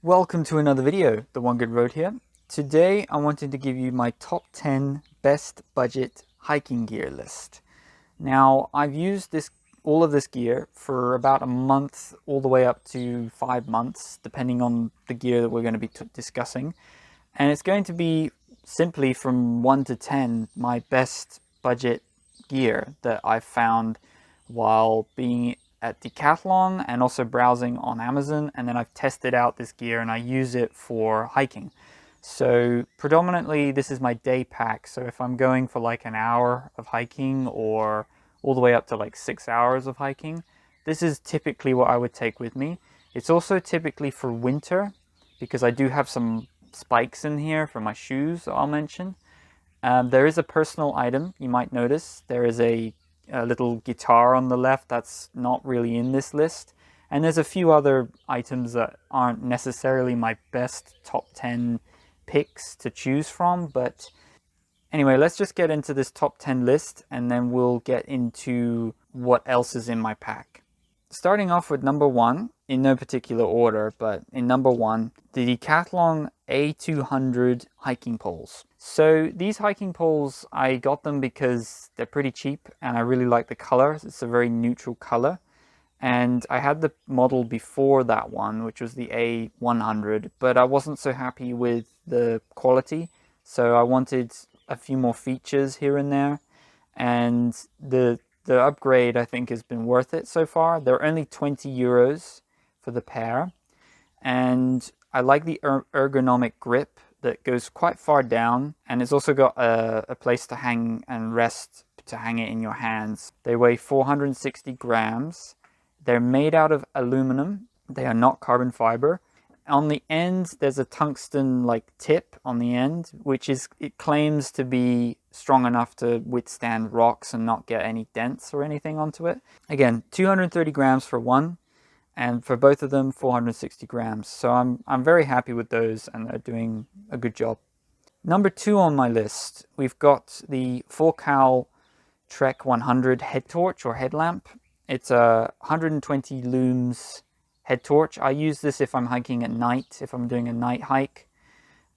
Welcome to another video, The One Good Road here. Today I wanted to give you my top 10 best budget hiking gear list. Now I've used all of this gear for about a month all the way up to 5 months depending on the gear that we're going to be discussing, and it's going to be simply from 1 to 10 my best budget gear that I've found while being at Decathlon and also browsing on Amazon, and then I've tested out this gear and I use it for hiking. So predominantly this is my day pack, so if I'm going for like an hour of hiking or all the way up to like 6 hours of hiking, this is typically what I would take with me. It's also typically for winter because I do have some spikes in here for my shoes I'll mention. There is a personal item you might notice. There is a little guitar on the left that's not really in this list, and there's a few other items that aren't necessarily my best top 10 picks to choose from. But anyway, let's just get into this top 10 list and then we'll get into what else is in my pack. Starting off with number 1, in no particular order, but in number 1, the Decathlon A200 hiking poles. So these hiking poles, I got them because they're pretty cheap and I really like the color. It's a very neutral color. And I had the model before that one, which was the A100, but I wasn't so happy with the quality. So I wanted a few more features here and there. And the upgrade, I think, has been worth it so far. They're only 20 euros for the pair. And I like the ergonomic grip that goes quite far down, and it's also got a place to hang and rest to hang it in your hands. They weigh 460 grams. They're made out of aluminum. They are not carbon fiber. On the end, there's a tungsten like tip on the end, which it claims to be strong enough to withstand rocks and not get any dents or anything onto it. Again, 230 grams for one, and for both of them 460 grams. So I'm very happy with those, and they're doing a good job. Number 2 on my list, we've got the Focal Trek 100 head torch or headlamp. It's a 120 looms head torch. I use this if I'm hiking at night, if I'm doing a night hike.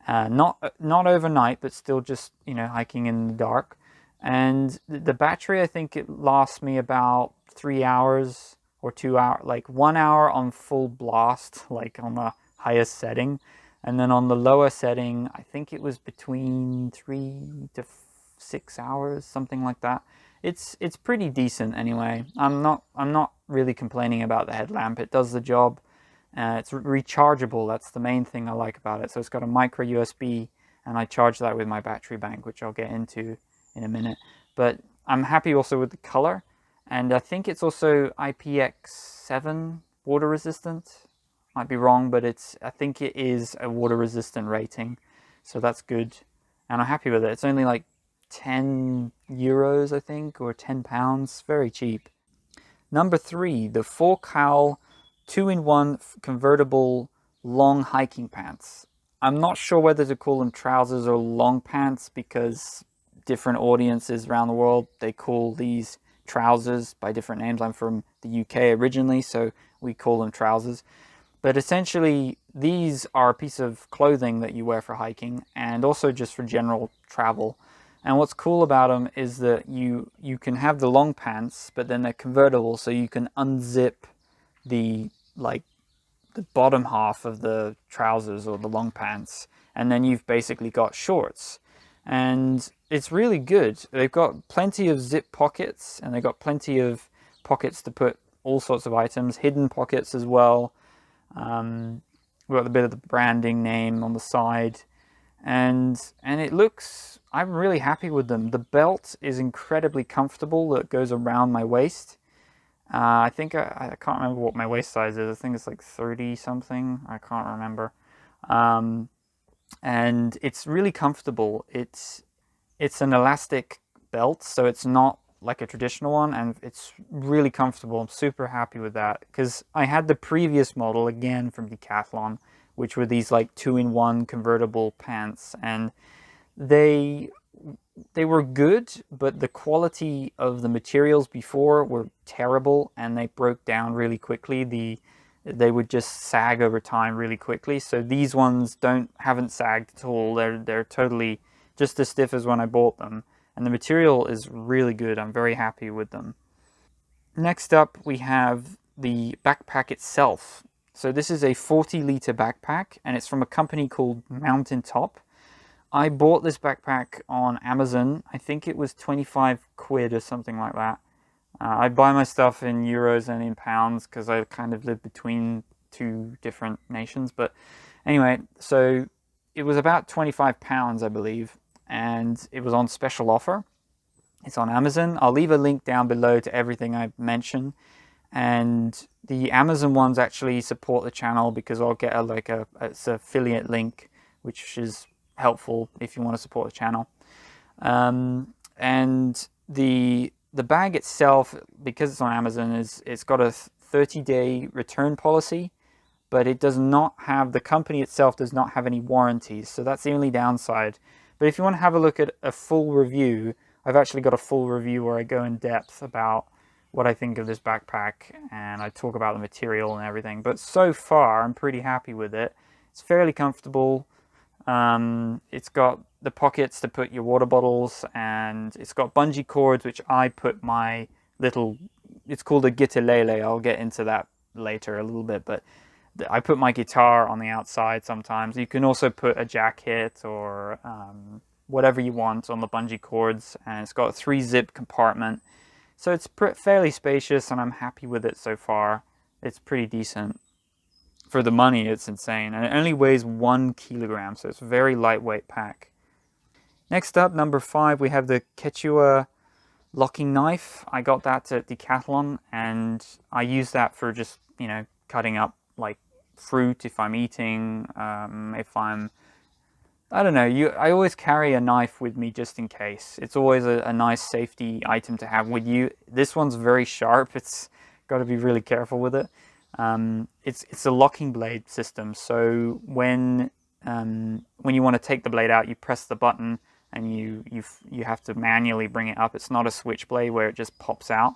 Not overnight, but still just, hiking in the dark. And the battery, I think it lasts me about 3 hours or 2 hours, like 1 hour on full blast, like on the highest setting. And then on the lower setting, I think it was between 3 to 6 hours, something like that. It's pretty decent anyway. I'm not really complaining about the headlamp. It does the job. It's rechargeable. That's the main thing I like about it. So it's got a micro USB, and I charge that with my battery bank, which I'll get into in a minute. But I'm happy also with the color, and I think it's also IPX7 water resistant. Might be wrong, but I think it is a water resistant rating, so that's good, and I'm happy with it. It's only like 10 euros, I think, or 10 pounds. Very cheap. Number 3, the Focal 2-in-1 convertible long hiking pants. I'm not sure whether to call them trousers or long pants because different audiences around the world, they call these trousers by different names. I'm from the UK originally, so we call them trousers. But essentially, these are a piece of clothing that you wear for hiking and also just for general travel. And what's cool about them is that you can have the long pants, but then they're convertible, so you can unzip the bottom half of the trousers or the long pants, and then you've basically got shorts. And it's really good. They've got plenty of zip pockets, and they've got plenty of pockets to put all sorts of items, hidden pockets as well. We've got a bit of the branding name on the side. And it looks, I'm really happy with them. The belt is incredibly comfortable. That goes around my waist. I think I can't remember what my waist size is. I think it's like 30 something. I can't remember. And it's really comfortable. It's an elastic belt, so it's not like a traditional one, and it's really comfortable. I'm super happy with that because I had the previous model again from Decathlon, which were these like 2-in-1 convertible pants, and they were good, but the quality of the materials before were terrible, and they broke down really quickly. they would just sag over time really quickly. So these ones haven't sagged at all. They're totally just as stiff as when I bought them, and the material is really good. I'm very happy with them. Next up, we have the backpack itself. So this is a 40-liter backpack, and it's from a company called Mountaintop. I bought this backpack on Amazon. I think it was 25 quid or something like that. I buy my stuff in euros and in pounds because I kind of live between two different nations. But anyway, so it was about £25, I believe, and it was on special offer. It's on Amazon. I'll leave a link down below to everything I mentioned. And the Amazon ones actually support the channel because I'll get it's an affiliate link, which is helpful if you want to support the channel. And the bag itself, because it's on Amazon, it's got a 30-day return policy, but it does not have, the company itself does not have any warranties, so that's the only downside. But if you want to have a look at a full review, I've actually got a full review where I go in depth about what I think of this backpack, and I talk about the material and everything. But so far, I'm pretty happy with it. It's fairly comfortable. It's got the pockets to put your water bottles, and it's got bungee cords, which I put my little, it's called a Guitarlele. I'll get into that later a little bit, but I put my guitar on the outside sometimes. You can also put a jacket or whatever you want on the bungee cords, and it's got a 3-zip compartment. So it's fairly spacious, and I'm happy with it so far. It's pretty decent. For the money, it's insane. And it only weighs 1 kilogram, so it's a very lightweight pack. Next up, number 5, we have the Quechua locking knife. I got that at Decathlon, and I use that for just, cutting up like fruit if I'm eating, if I'm, I don't know, I always carry a knife with me just in case. It's always a nice safety item to have with you. This one's very sharp. It's got to be really careful with it. It's a locking blade system, so when you want to take the blade out, you press the button and you have to manually bring it up. It's not a switch blade where it just pops out.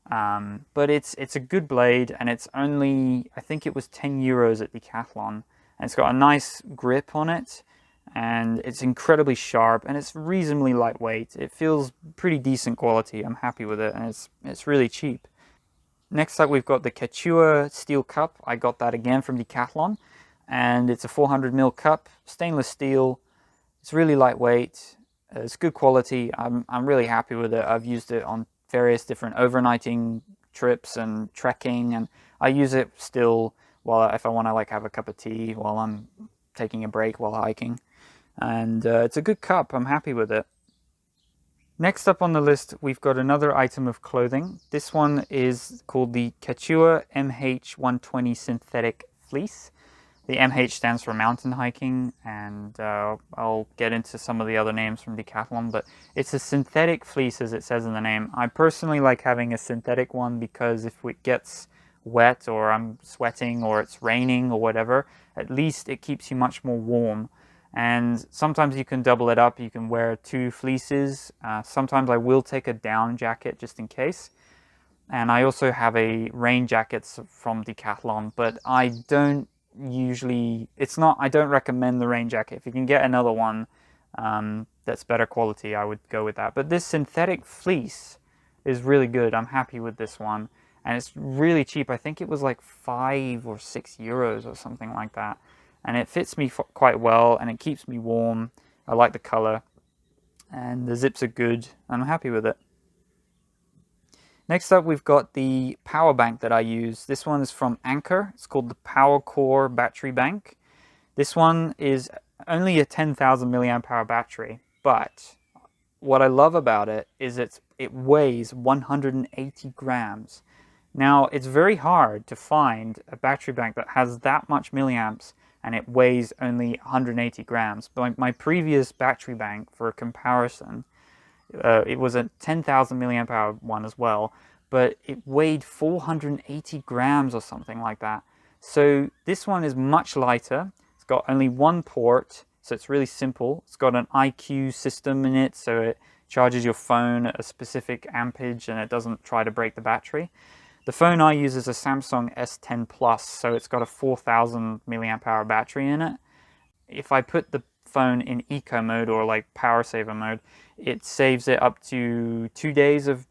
But it's a good blade, and it's only, I think it was 10 euros at Decathlon, and it's got a nice grip on it, and it's incredibly sharp, and it's reasonably lightweight. It feels pretty decent quality. I'm happy with it, and it's really cheap. Next up, we've got the Quechua steel cup. I got that again from Decathlon, and it's a 400ml cup, stainless steel. It's really lightweight. It's good quality. I'm really happy with it. I've used it on various different overnighting trips and trekking, and I use it still if I want to have a cup of tea while I'm taking a break while hiking. And it's a good cup. I'm happy with it. Next up on the list, we've got another item of clothing. This one is called the Quechua MH120 synthetic fleece. The MH stands for mountain hiking, and I'll get into some of the other names from Decathlon, but it's a synthetic fleece, as it says in the name. I personally like having a synthetic one because if it gets wet or I'm sweating or it's raining or whatever, at least it keeps you much more warm. And sometimes you can double it up. You can wear 2 fleeces. Sometimes I will take a down jacket just in case. And I also have a rain jackets from Decathlon, but I don't usually, I don't recommend the rain jacket. If you can get another one that's better quality, I would go with that. But this synthetic fleece is really good. I'm happy with this one. And it's really cheap. I think it was like 5 or 6 euros or something like that. And it fits me quite well, and it keeps me warm. I like the color, and the zips are good. I'm happy with it. Next up, we've got the power bank that I use. This one is from Anker. It's called the Power Core Battery Bank. This one is only a 10,000 milliamp hour battery, but what I love about it is it weighs 180 grams. Now, it's very hard to find a battery bank that has that much milliamps and it weighs only 180 grams. But my previous battery bank, for comparison, it was a 10,000 milliamp hour one as well, but it weighed 480 grams or something like that. So this one is much lighter. It's got only 1 port, so it's really simple. It's got an IQ system in it, so it charges your phone at a specific ampage and it doesn't try to break the battery. The phone I use is a Samsung S10 Plus, so it's got a 4000 milliamp hour battery in it. If I put the phone in eco mode or like power saver mode, it saves it up to 2 days of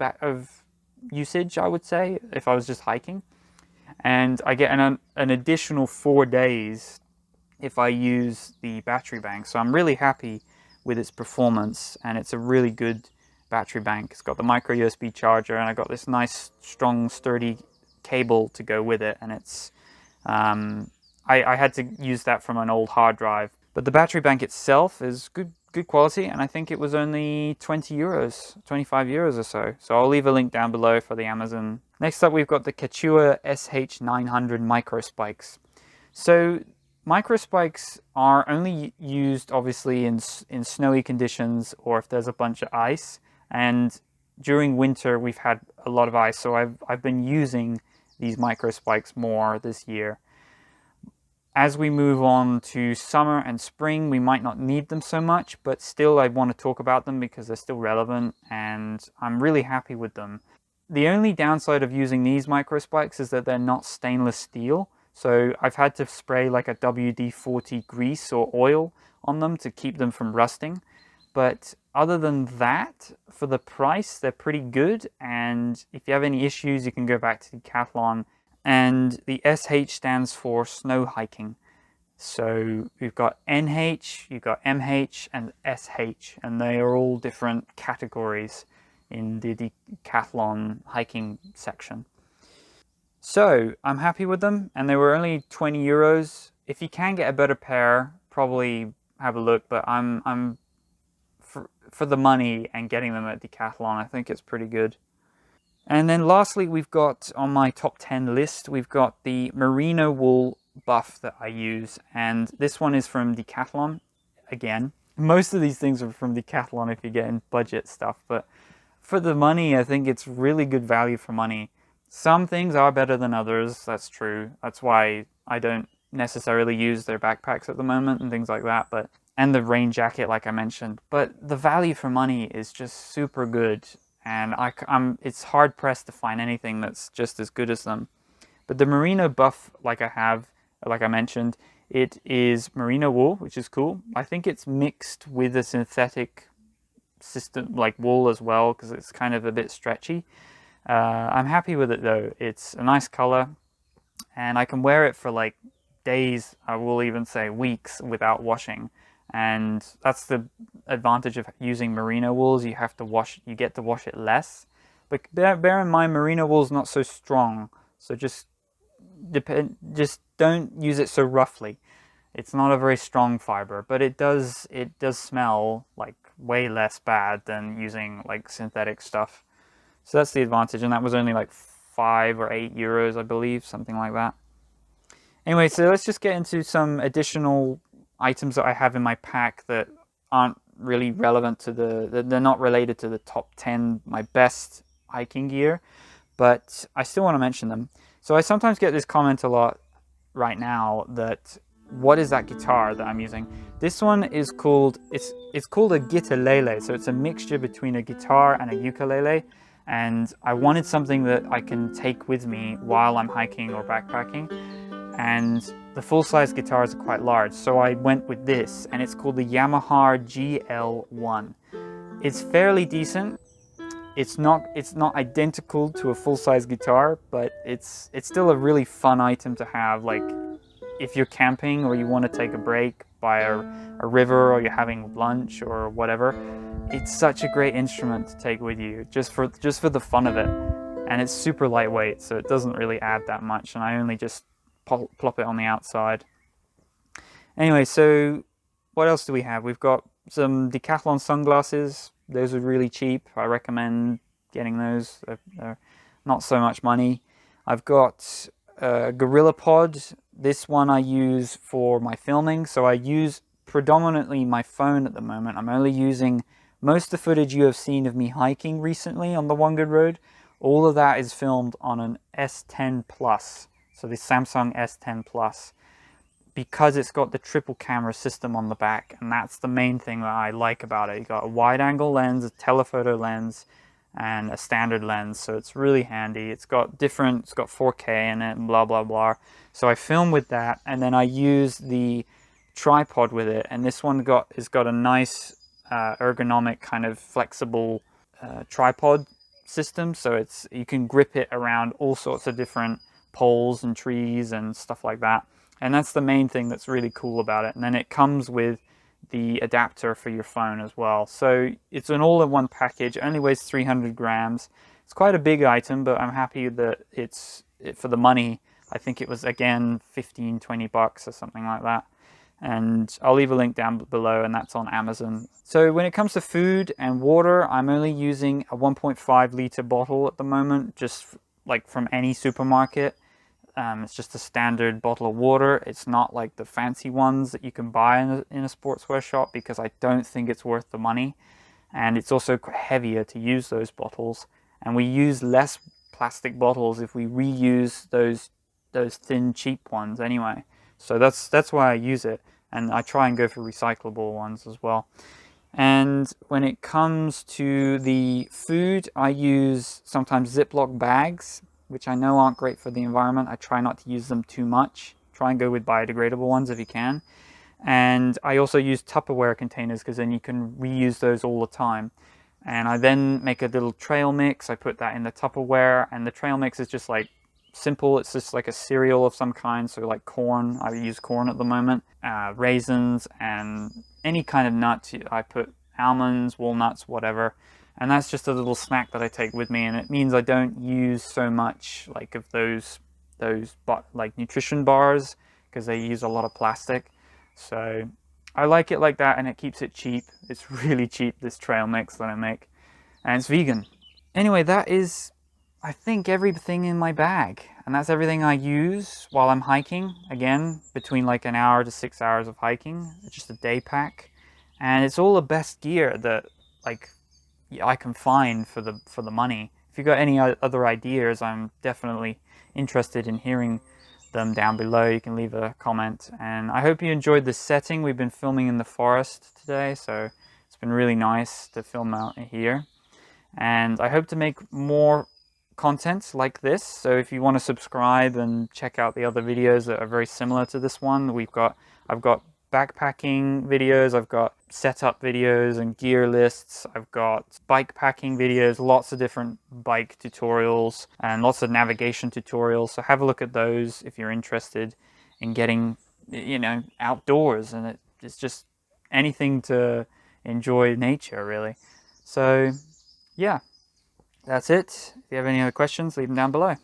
usage, I would say, if I was just hiking. And I get an additional 4 days if I use the battery bank. So I'm really happy with its performance, and it's a really good battery bank. It's got the micro USB charger, and I got this nice, strong, sturdy cable to go with it. And it's I had to use that from an old hard drive. But the battery bank itself is good quality, and I think it was only 20 euros, 25 euros or so. So I'll leave a link down below for the Amazon. Next up, we've got the Quechua SH900 Microspikes. So Microspikes are only used obviously in snowy conditions or if there's a bunch of ice. And during winter, we've had a lot of ice, so I've been using these Microspikes more this year. As we move on to summer and spring, we might not need them so much, but still I want to talk about them because they're still relevant and I'm really happy with them. The only downside of using these Microspikes is that they're not stainless steel. So I've had to spray like a WD-40 grease or oil on them to keep them from rusting. But other than that, for the price, they're pretty good. And if you have any issues, you can go back to Decathlon. And the SH stands for snow hiking. So we've got NH, you've got MH, and SH, and they are all different categories in the Decathlon hiking section. So I'm happy with them, and they were only 20 euros. If you can get a better pair, probably have a look. But I'm for the money and getting them at Decathlon, I think it's pretty good. And then lastly, we've got on my top 10 list, we've got the merino wool buff that I use. And this one is from Decathlon. Again, most of these things are from Decathlon if you're getting budget stuff. But for the money, I think it's really good value for money. Some things are better than others, that's true. That's why I don't necessarily use their backpacks at the moment and things like that. And the rain jacket, like I mentioned. But the value for money is just super good. And it's hard pressed to find anything that's just as good as them. But the merino buff, like I mentioned, it is merino wool, which is cool. I think it's mixed with a synthetic system like wool as well, because it's kind of a bit stretchy. I'm happy with it though. It's a nice color, and I can wear it for like days. I will even say weeks without washing. And that's the advantage of using merino wools. You get to wash it less. But bear in mind, merino wool's not so strong. So just don't use it so roughly. It's not a very strong fiber, but it does smell like way less bad than using like synthetic stuff. So that's the advantage, and that was only like 5 or 8 euros, I believe, something like that. Anyway, so let's just get into some additional items that I have in my pack that aren't really relevant to they're not related to the top 10, my best hiking gear, but I still want to mention them. So I sometimes get this comment a lot right now that, what is that guitar that I'm using? This one is called, it's called a Guitarlele, so it's a mixture between a guitar and a ukulele, and I wanted something that I can take with me while I'm hiking or backpacking. And the full-size guitars are quite large, so I went with this, and it's called the Yamaha GL1. It's fairly decent. It's not identical to a full-size guitar, but it's still a really fun item to have. Like if you're camping or you want to take a break by a river, or you're having lunch or whatever, it's such a great instrument to take with you just for the fun of it. And it's super lightweight, so it doesn't really add that much, and I only just plop it on the outside. Anyway, so what else do we have? We've got some Decathlon sunglasses. Those are really cheap. I recommend getting those. They're not so much money. I've got GorillaPod. This one I use for my filming. So I use predominantly my phone at the moment. I'm only using most of the footage you have seen of me hiking recently on the One Good Road. All of that is filmed on an S10 Plus. So the Samsung S10 Plus, because it's got the triple camera system on the back, and that's the main thing that I like about it. You got a wide angle lens, a telephoto lens, and a standard lens, so it's really handy. It's got 4K in it and blah blah blah. So I film with that, and then I use the tripod with it, and this one has got a nice ergonomic kind of flexible tripod system, so you can grip it around all sorts of different poles and trees and stuff like that. And that's the main thing that's really cool about it. And then it comes with the adapter for your phone as well. So it's an all-in-one package. It only weighs 300 grams. It's quite a big item, but I'm happy that for the money. I think it was, again, 15, 20 bucks or something like that. And I'll leave a link down below, and that's on Amazon. So when it comes to food and water, I'm only using a 1.5 liter bottle at the moment, just like from any supermarket. It's just a standard bottle of water. It's not like the fancy ones that you can buy in a sportswear shop, because I don't think it's worth the money. And it's also heavier to use those bottles. And we use less plastic bottles if we reuse those thin, cheap ones anyway. So that's why I use it. And I try and go for recyclable ones as well. And when it comes to the food, I use sometimes Ziploc bags, which I know aren't great for the environment. I try not to use them too much. Try and go with biodegradable ones if you can. And I also use Tupperware containers, because then you can reuse those all the time. And I then make a little trail mix. I put that in the Tupperware, and the trail mix is just like simple. It's just like a cereal of some kind, so like corn. I use corn at the moment, raisins, and any kind of nuts. I put almonds, walnuts, whatever. And that's just a little snack that I take with me, and it means I don't use so much like of those like nutrition bars, because they use a lot of plastic. So I like it like that, and it keeps it cheap. It's really cheap, this trail mix that I make, and it's vegan. Anyway, that is, I think, everything in my bag, and that's everything I use while I'm hiking. Again, between like an hour to 6 hours of hiking. It's just a day pack, and it's all the best gear that like I can find for the money. If you got any other ideas, I'm definitely interested in hearing them down below. You can leave a comment, and I hope you enjoyed this setting. We've been filming in the forest today, so it's been really nice to film out here, and I hope to make more content like this. So if you want to subscribe and check out the other videos that are very similar to this one, I've got backpacking videos, I've got setup videos and gear lists, I've got bike packing videos, lots of different bike tutorials and lots of navigation tutorials. So have a look at those if you're interested in getting, outdoors, and it's just anything to enjoy nature, really. So yeah, that's it. If you have any other questions, leave them down below.